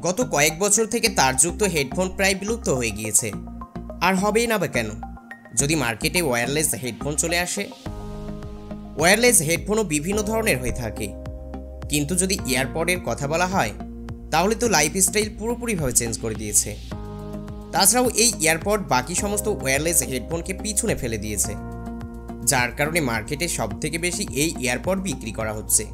গত কয়েক বছর থেকে তারযুক্ত হেডফোন প্রায় বিলুপ্ত হয়ে গিয়েছে। আর হবেই না বা কেন, যদি মার্কেটে ওয়্যারলেস হেডফোন চলে আসে। ওয়্যারলেস হেডফোনও বিভিন্ন ধরনের হয়ে থাকে, কিন্তু যদি ইয়ারপডের কথা বলা হয় তাহলে তো লাইফস্টাইল পুরোপুরিভাবে চেঞ্জ করে দিয়েছে। তাছাড়াও এই ইয়ারপড বাকি সমস্ত ওয়্যারলেস হেডফোনকে পিছনে ফেলে দিয়েছে, যার কারণে মার্কেটে সবথেকে বেশি এই ইয়ারপড বিক্রি করা হচ্ছে।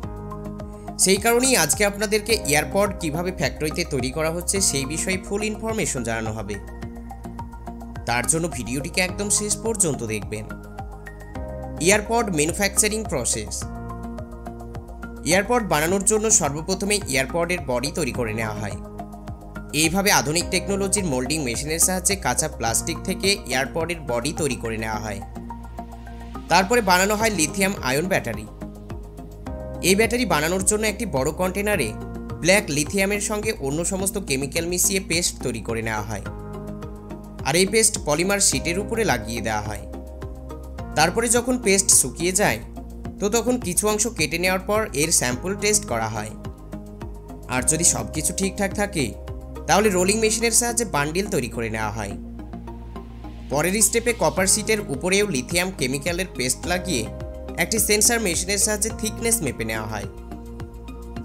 সেই কারণেই আজকে আপনাদেরকে ইয়ারপড কিভাবে ফ্যাক্টরিতে তৈরি করা হচ্ছে সেই বিষয়ে ফুল ইনফরমেশন জানানো হবে। তার জন্য ভিডিওটিকে একদম শেষ পর্যন্ত দেখবেন। EarPod manufacturing process. ইয়ারপড বানানোর জন্য সর্বপ্রথমে ইয়ারপডের বডি তৈরি করে নেওয়া হয়। এইভাবে আধুনিক টেকনোলজির মোল্ডিং মেশিনের সাহায্যে কাঁচা প্লাস্টিক থেকে ইয়ারপডের বডি তৈরি করে নেওয়া হয়। তারপরে বানানো হয় লিথিয়াম আয়ন ব্যাটারি। এই ব্যাটারি বানানোর জন্য একটি বড় কন্টেনারে ব্ল্যাক লিথিয়ামের সঙ্গে অন্য সমস্ত কেমিক্যাল মিশিয়ে পেস্ট তৈরি করে নেওয়া হয়, আর এই পেস্ট পলিমার শিটের উপরে লাগিয়ে দেওয়া হয়। তারপরে যখন পেস্ট শুকিয়ে যায় তো তখন কিছু অংশ কেটে নেওয়ার পর এর স্যাম্পল টেস্ট করা হয়। আর যদি সব কিছু ঠিকঠাক থাকে তাহলে রোলিং মেশিনের সাহায্যে বান্ডিল তৈরি করে নেওয়া হয়। পরের স্টেপে কপার শিটের উপরেও লিথিয়াম কেমিক্যালের পেস্ট লাগিয়ে একটি সেন্সার মেশিনের সাহায্যে থিকনেস মেপে নেওয়া হয়।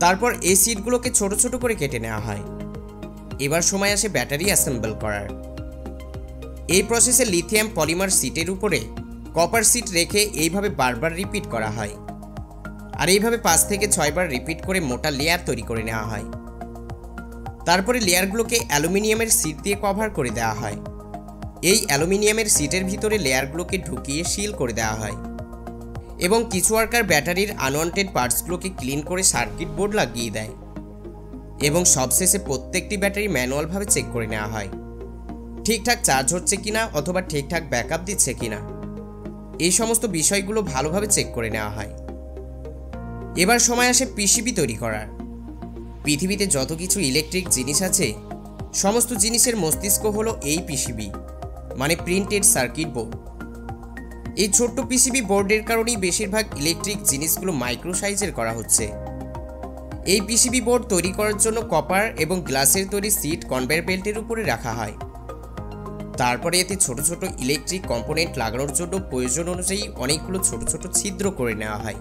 তারপর এই শিটগুলোকে ছোট ছোট করে কেটে নেওয়া হয়। এবার সময় আসে ব্যাটারি অ্যাসেম্বল করার। এই প্রসেসে লিথিয়াম পলিমার শিটের উপরে কপার শিট রেখে এইভাবে বারবার রিপিট করা হয়, আর এইভাবে 5 থেকে 6 বার রিপিট করে মোটা লেয়ার তৈরি করে নেওয়া হয়। তারপরে লেয়ারগুলোকে অ্যালুমিনিয়ামের শিট দিয়ে কভার করে দেওয়া হয়। এই অ্যালুমিনিয়ামের শিটের ভিতরে লেয়ারগুলোকে ঢুকিয়ে সিল করে দেওয়া হয়, এবং কিছু ওয়ার্কার ব্যাটারির আনওয়ান্টেড পার্টসগুলোকে ক্লিন করে সার্কিট বোর্ড লাগিয়ে দেয়, এবং সবশেষে প্রত্যেকটি ব্যাটারি ম্যানুয়ালভাবে চেক করে নেওয়া হয় ঠিকঠাক চার্জ হচ্ছে কিনা অথবা ঠিকঠাক ব্যাকআপ দিচ্ছে কিনা। এই সমস্ত বিষয়গুলো ভালোভাবে চেক করে নেওয়া হয়। এবার সময় আসে পিসিবি তৈরি করার। পৃথিবীতে যত কিছু ইলেকট্রিক জিনিস আছে সমস্ত জিনিসের মস্তিষ্ক হলো এই পিসিবি, মানে প্রিন্টেড সার্কিট বোর্ড। এই ছোট্ট পিসিবি বোর্ডের কারণেই বেশিরভাগ ইলেকট্রিক জিনিসগুলো মাইক্রো সাইজের করা হচ্ছে। এই পিসিবি বোর্ড তৈরি করার জন্য কপার এবং গ্লাসের তৈরি সিট কনভেয়ার বেল্টের উপরে রাখা হয়। তারপরে এতে ছোট ছোট ইলেকট্রিক কম্পোনেন্ট লাগানোর জন্য প্রয়োজন অনুযায়ী অনেকগুলো ছোট ছোট ছিদ্র করে নেওয়া হয়।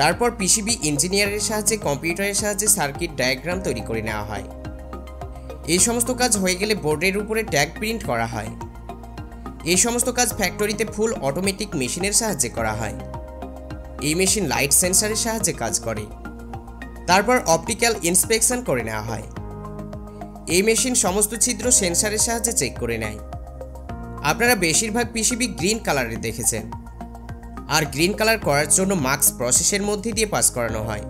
তারপর পিসিবি ইঞ্জিনিয়ারের সাহায্যে কম্পিউটারের সাহায্যে সার্কিট ডায়াগ্রাম তৈরি করে নেওয়া হয়। এই সমস্ত কাজ হয়ে গেলে বোর্ডের উপরে ট্যাগ প্রিন্ট করা হয়। এই সমস্ত কাজ ফ্যাক্টরিতে ফুল অটোমেটিক মেশিনের সাহায্যে করা হয়। এই মেশিন লাইট সেন্সারের সাহায্যে কাজ করে। তারপর অপটিক্যাল ইন্সপেকশন করে নেওয়া হয়। এই মেশিন সমস্ত ছিদ্র সেন্সারের সাহায্যে চেক করে নেয়। আপনারা বেশিরভাগ পিসিবি গ্রিন কালারের দেখেছেন, আর গ্রিন কালার করার জন্য মাস্ক প্রসেসের মধ্যে দিয়ে পাস করানো হয়।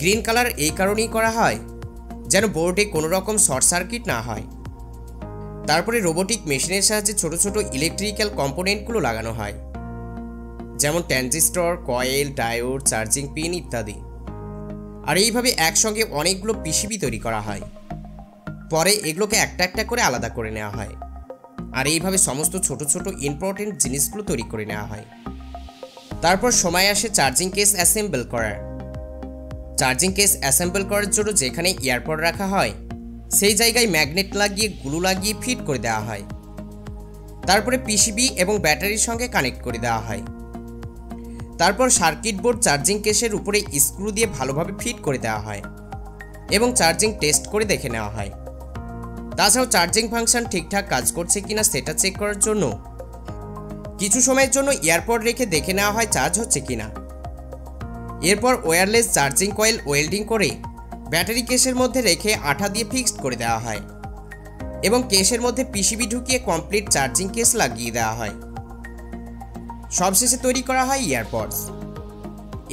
গ্রিন কালার এই কারণেই করা হয় যেন বোর্ডে কোনো রকম শর্ট সার্কিট না হয়। তারপরে রোবোটিক মেশিনের সাহায্যে ছোট ছোট ইলেকট্রিক্যাল কম্পোনেন্টগুলো লাগানো হয়, যেমন transistor, coil, diode, charging pin ইত্যাদি। আর এইভাবে একসঙ্গে অনেকগুলো পিসিবি তৈরি করা হয়। পরে এগুলোকে একটা একটা করে আলাদা করে নেওয়া হয়, আর এইভাবে সমস্ত ছোট ছোট ইম্পর্টেন্ট জিনিসগুলো তৈরি করে নেওয়া হয়। তারপর সময় আসে চার্জিং কেস অ্যাসেম্বল করার। চার্জিং কেস অ্যাসেম্বল করার জন্য যেখানে ইয়ারপড রাখা হয় সেই জায়গায় ম্যাগনেট লাগিয়ে গ্লু লাগিয়ে ফিট করে দেওয়া হয়। তারপরে পিসিবি এবং ব্যাটারির সঙ্গে কানেক্ট করে দেওয়া হয়। তারপর সার্কিট বোর্ড চার্জিং কেসের উপরে স্ক্রু দিয়ে ভালোভাবে ফিট করে দেওয়া হয় এবং চার্জিং টেস্ট করে দেখে নেওয়া হয়। তাছাড়াও চার্জিং ফাংশন ঠিকঠাক কাজ করছে কিনা সেটা চেক করার জন্য কিছু সময়ের জন্য ইয়ারপড রেখে দেখে নেওয়া হয় চার্জ হচ্ছে কিনা। এরপর ওয়্যারলেস চার্জিং কয়েল ওয়েল্ডিং করে ব্যাটারি কেসের মধ্যে রেখে আঠা দিয়ে ফিক্সড করে দেওয়া হয়, এবং কেসের মধ্যে পিসিবি ঢুকিয়ে কমপ্লিট চার্জিং কেস লাগিয়ে দেওয়া হয়। সবশেষে তৈরি করা হয় ইয়ারপডস।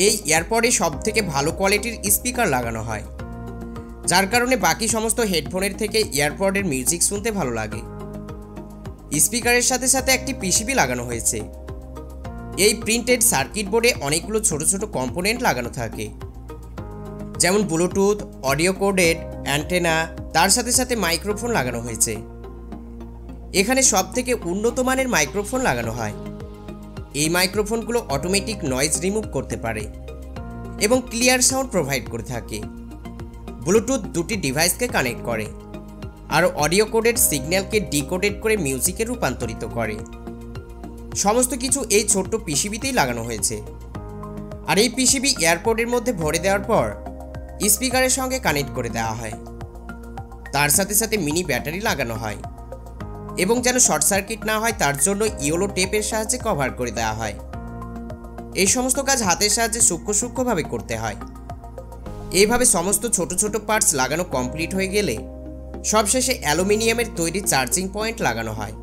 এই ইয়ারপডে সবথেকে ভালো কোয়ালিটির স্পিকার লাগানো হয়, যার কারণে বাকি সমস্ত হেডফোনের থেকে ইয়ারপডের মিউজিক শুনতে ভালো লাগে। স্পিকারের সাথে সাথে একটি পিসিবি লাগানো হয়েছে। এই প্রিন্টেড সার্কিট বোর্ডে অনেকগুলো ছোট ছোট কম্পোনেন্ট লাগানো থাকে, যেমন ব্লুটুথ, অডিও কোডেড, অ্যান্টেনা, তার সাথে সাথে মাইক্রোফোন লাগানো হয়েছে। এখানে সবথেকে উন্নত মানের মাইক্রোফোন লাগানো হয়। এই মাইক্রোফোনগুলো অটোমেটিক নয়েজ রিমুভ করতে পারে এবং ক্লিয়ার সাউন্ড প্রোভাইড করে থাকে। ব্লুটুথ দুটি ডিভাইসকে কানেক্ট করে আর অডিও কোডেড সিগন্যালকে ডিকোডেড করে মিউজিকে রূপান্তরিত করে। সমস্ত কিছু এই ছোট্ট পিসিবিতেই লাগানো হয়েছে। আর এই পিসিবি এয়ারপডের মধ্যে ভরে দেওয়ার পর স্পিকারের সঙ্গে কানেক্ট করে দেওয়া হয়। তার সাথে সাথে মিনি ব্যাটারি লাগানো হয় এবং যেন শর্ট সার্কিট না হয় তার জন্য ইয়েলো টেপের সাহায্যে কভার করে দেওয়া হয়। এই সমস্ত কাজ হাতের সাহায্যে সূক্ষ্মভাবে করতে হয়। এইভাবে সমস্ত ছোট ছোট পার্টস লাগানো কমপ্লিট হয়ে গেলে সবশেষে অ্যালুমিনিয়ামের তৈরি চার্জিং পয়েন্ট লাগানো হয়।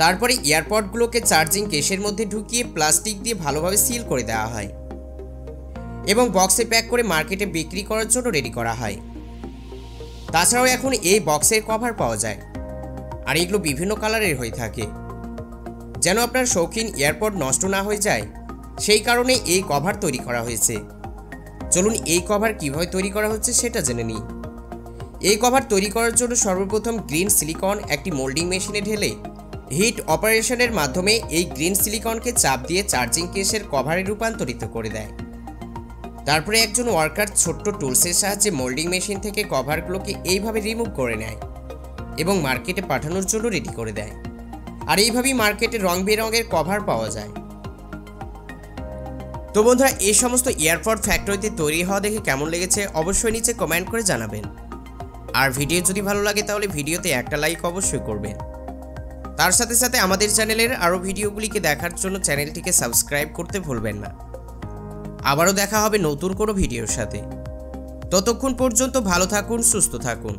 তারপরে এয়ারপডগুলোকে চার্জিং কেসের মধ্যে ঢুকিয়ে প্লাস্টিক দিয়ে ভালোভাবে সিল করে দেওয়া হয় এবং বক্সে প্যাক করে মার্কেটে বিক্রি করার জন্য রেডি করা হয়। তাছাড়াও এখন এই বক্সের কভার পাওয়া যায় আর এগুলো বিভিন্ন কালারের হয়ে থাকে। যেন আপনার শৌখিন এয়ারপড নষ্ট না হয়ে যায় সেই কারণে এই কভার তৈরি করা হয়েছে। চলুন এই কভার কিভাবে তৈরি করা হচ্ছে সেটা জেনে নিই। এই কভার তৈরি করার জন্য সর্বপ্রথম গ্রিন সিলিকন একটি মোল্ডিং মেশিনে ঢেলে হিট অপারেশনের মাধ্যমে এই গ্রিন সিলিকনকে চাপ দিয়ে চার্জিং কেসের কভারে রূপান্তরিত করে দেয়। তারপরে একজন ওয়ার্কার ছোট্ট টুলসের সাহায্যে মোল্ডিং মেশিন থেকে কভারগুলোকে এইভাবে রিমুভ করে নেয় এবং মার্কেটে পাঠানোর জন্য রেডি করে দেয়। আর এইভাবেই মার্কেটে রং বেরঙের কভার পাওয়া যায়। তো বন্ধুরা, এই সমস্ত এয়ারপড ফ্যাক্টরিতে তৈরি হওয়া দেখে কেমন লেগেছে অবশ্যই নিচে কমেন্ট করে জানাবেন। আর ভিডিও যদি ভালো লাগে তাহলে ভিডিওতে একটা লাইক অবশ্যই করবেন। তার সাথে সাথে আমাদের চ্যানেলের আরও ভিডিওগুলিকে দেখার জন্য চ্যানেলটিকে সাবস্ক্রাইব করতে ভুলবেন না। আবারও দেখা হবে নতুন কোনো ভিডিওর সাথে। ততক্ষণ পর্যন্ত ভালো থাকুন, সুস্থ থাকুন।